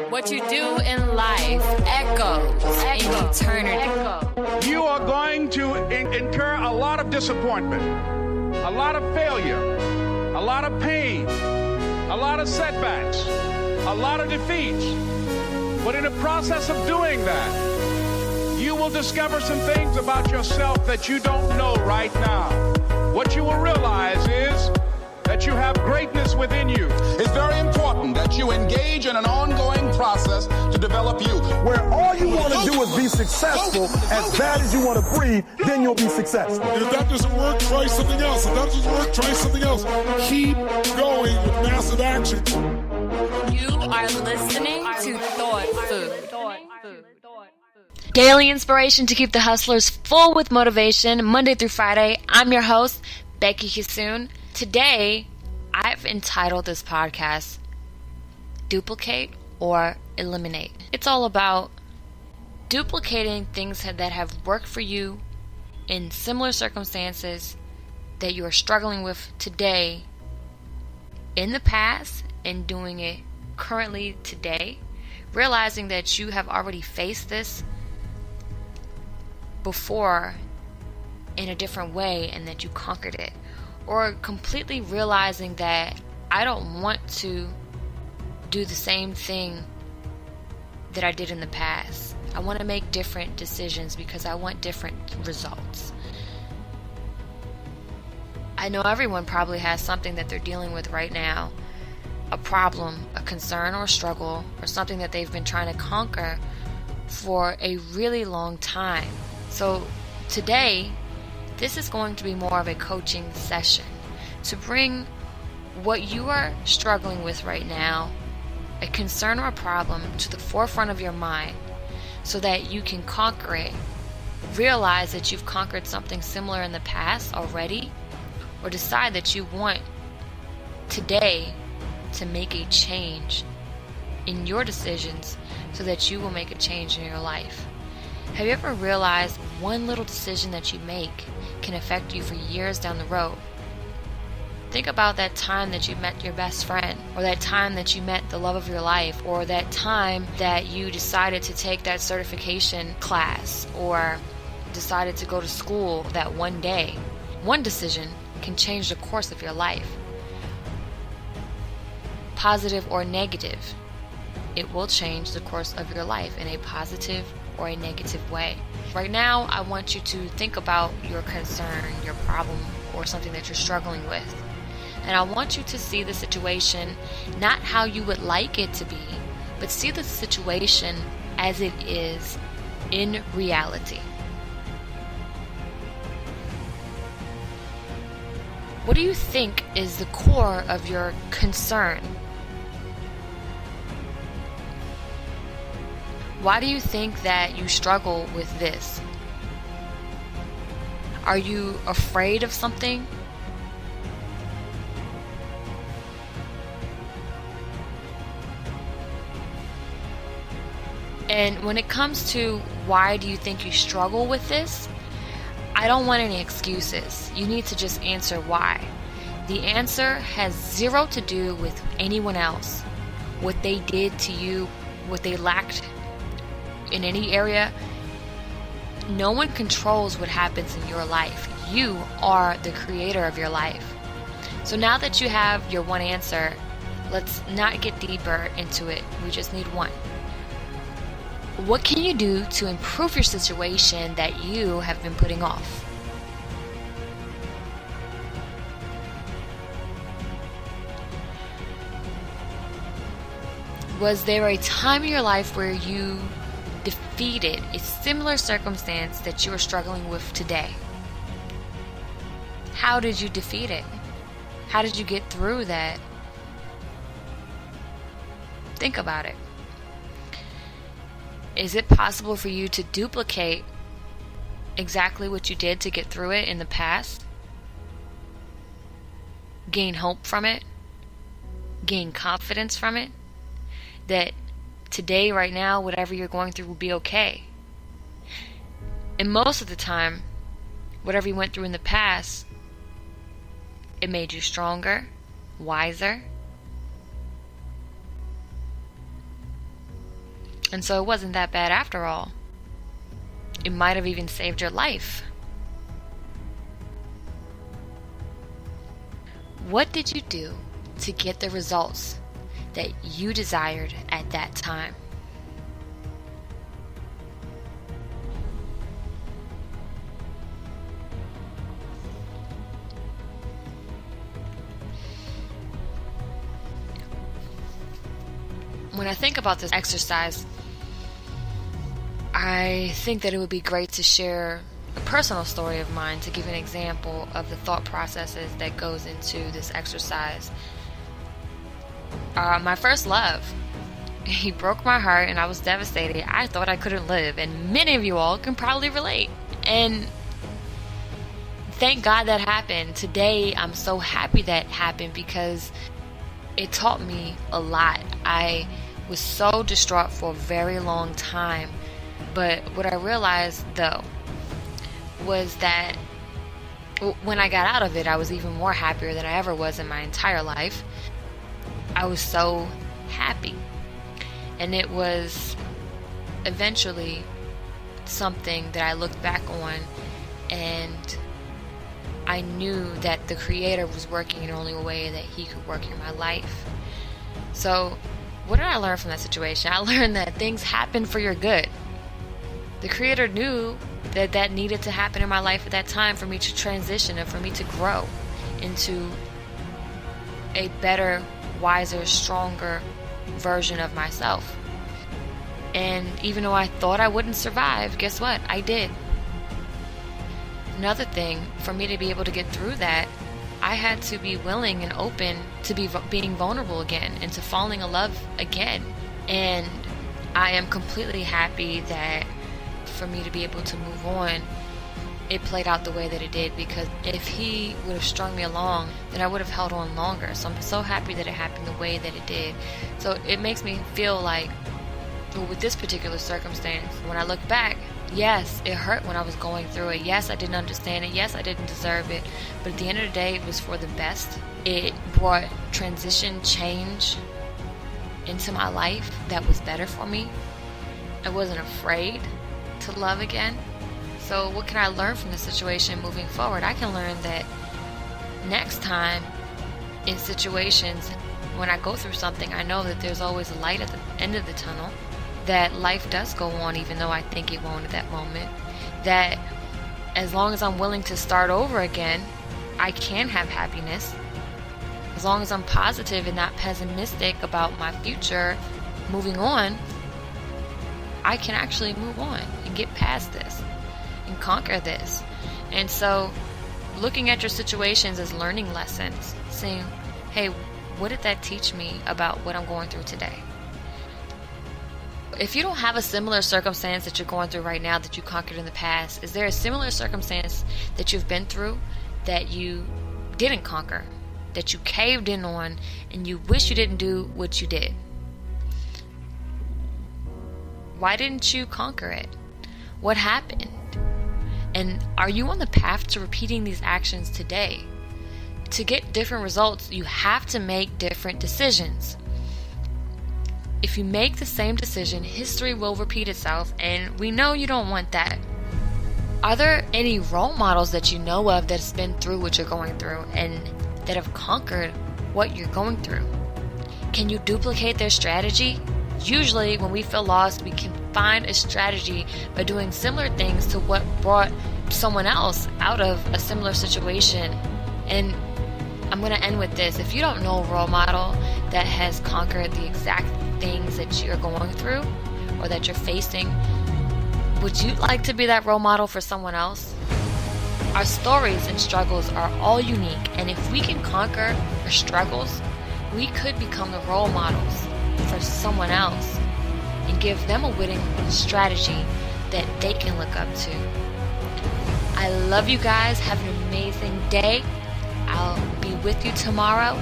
What you do in life echoes in eternity. You are going to incur a lot of disappointment, a lot of failure, a lot of pain, a lot of setbacks, a lot of defeats. But in the process of doing that, you will discover some things about yourself that you don't know right now. What you will realize is that you have greatness within you. It's very important that you engage in an ongoing process to develop you. Where all you want to do is be successful, as bad as you want to breathe, then you'll be successful. And if that doesn't work, try something else. If that doesn't work, try something else. Keep going with massive action. You are listening to Thought Food. Daily inspiration to keep the hustlers full with motivation, Monday through Friday. I'm your host, Becky Kisoon. Today, I've entitled this podcast, Duplicate or Eliminate. It's all about duplicating things that have worked for you in similar circumstances that you are struggling with today in the past and doing it currently today, realizing that you have already faced this before in a different way and that you conquered it. Or completely realizing that I don't want to do the same thing that I did in the past. I want to make different decisions because I want different results. I know everyone probably has something that they're dealing with right now. A problem, a concern or a struggle, or something that they've been trying to conquer for a really long time. So today, this is going to be more of a coaching session to bring what you are struggling with right now, a concern or a problem, to the forefront of your mind so that you can conquer it. Realize that you've conquered something similar in the past already, or decide that you want today to make a change in your decisions so that you will make a change in your life. Have you ever realized one little decision that you make can affect you for years down the road? Think about that time that you met your best friend, or that time that you met the love of your life, or that time that you decided to take that certification class, or decided to go to school that one day. One decision can change the course of your life. Positive or negative, it will change the course of your life in a positive or a negative way. Right now, I want you to think about your concern, your problem, or something that you're struggling with. And I want you to see the situation not how you would like it to be, but see the situation as it is in reality. What do you think is the core of your concern? Why do you think that you struggle with this? Are you afraid of something? And when it comes to why do you think you struggle with this, I don't want any excuses. You need to just answer why. The answer has zero to do with anyone else. What they did to you, what they lacked in any area. No one controls what happens in your life. You are the creator of your life. So now that you have your one answer, let's not get deeper into it. We just need one. What can you do to improve your situation that you have been putting off? Was there a time in your life where you defeated a similar circumstance that you are struggling with today? How did you defeat it? How did you get through that? Think about it. Is it possible for you to duplicate exactly what you did to get through it in the past? Gain hope from it? Gain confidence from it? That today, right now, whatever you're going through will be okay. And most of the time, whatever you went through in the past, it made you stronger, wiser. And so it wasn't that bad after all. It might have even saved your life. What did you do to get the results that you desired at that time? When I think about this exercise, I think that it would be great to share a personal story of mine to give an example of the thought processes that goes into this exercise. My first love, he broke my heart and I was devastated. I thought I couldn't live, and many of you all can probably relate. And thank God that happened. Today I'm so happy that happened because it taught me a lot. I was so distraught for a very long time, but what I realized though was that when I got out of it, I was even more happier than I ever was in my entire life. I was so happy, and it was eventually something that I looked back on, and I knew that the Creator was working in only a way that He could work in my life. So what did I learn from that situation? I learned that things happen for your good. The Creator knew that that needed to happen in my life at that time for me to transition and for me to grow into a better, wiser, stronger version of myself. And even though I thought I wouldn't survive, guess what? I did. Another thing, for me to be able to get through that, I had to be willing and open to being vulnerable again and to falling in love again. And I am completely happy that for me to be able to move on, it played out the way that it did, because if He would have strung me along, then I would have held on longer. So I'm so happy that it happened the way that it did. So it makes me feel like, well, with this particular circumstance, when I look back, yes, it hurt when I was going through it. Yes, I didn't understand it. Yes, I didn't deserve it. But at the end of the day, it was for the best. It brought transition, change into my life that was better for me. I wasn't afraid to love again. So what can I learn from this situation moving forward? I can learn that next time in situations when I go through something, I know that there's always a light at the end of the tunnel, that life does go on even though I think it won't at that moment, that as long as I'm willing to start over again, I can have happiness. As long as I'm positive and not pessimistic about my future moving on, I can actually move on and get past this and conquer this. And so looking at your situations as learning lessons, saying, hey, what did that teach me about what I'm going through today? If you don't have a similar circumstance that you're going through right now that you conquered in the past, is there a similar circumstance that you've been through that you didn't conquer, that you caved in on, and you wish you didn't do what you did? Why didn't you conquer it? What happened? And are you on the path to repeating these actions today? To get different results, you have to make different decisions. If you make the same decision, history will repeat itself, and we know you don't want that. Are there any role models that you know of that's been through what you're going through and that have conquered what you're going through? Can you duplicate their strategy? Usually when we feel lost, we can find a strategy by doing similar things to what brought someone else out of a similar situation. And I'm going to end with this. If you don't know a role model that has conquered the exact things that you're going through or that you're facing, would you like to be that role model for someone else? Our stories and struggles are all unique, and if we can conquer our struggles, we could become the role models for someone else and give them a winning strategy that they can look up to. I love you guys. Have an amazing day. I'll be with you tomorrow.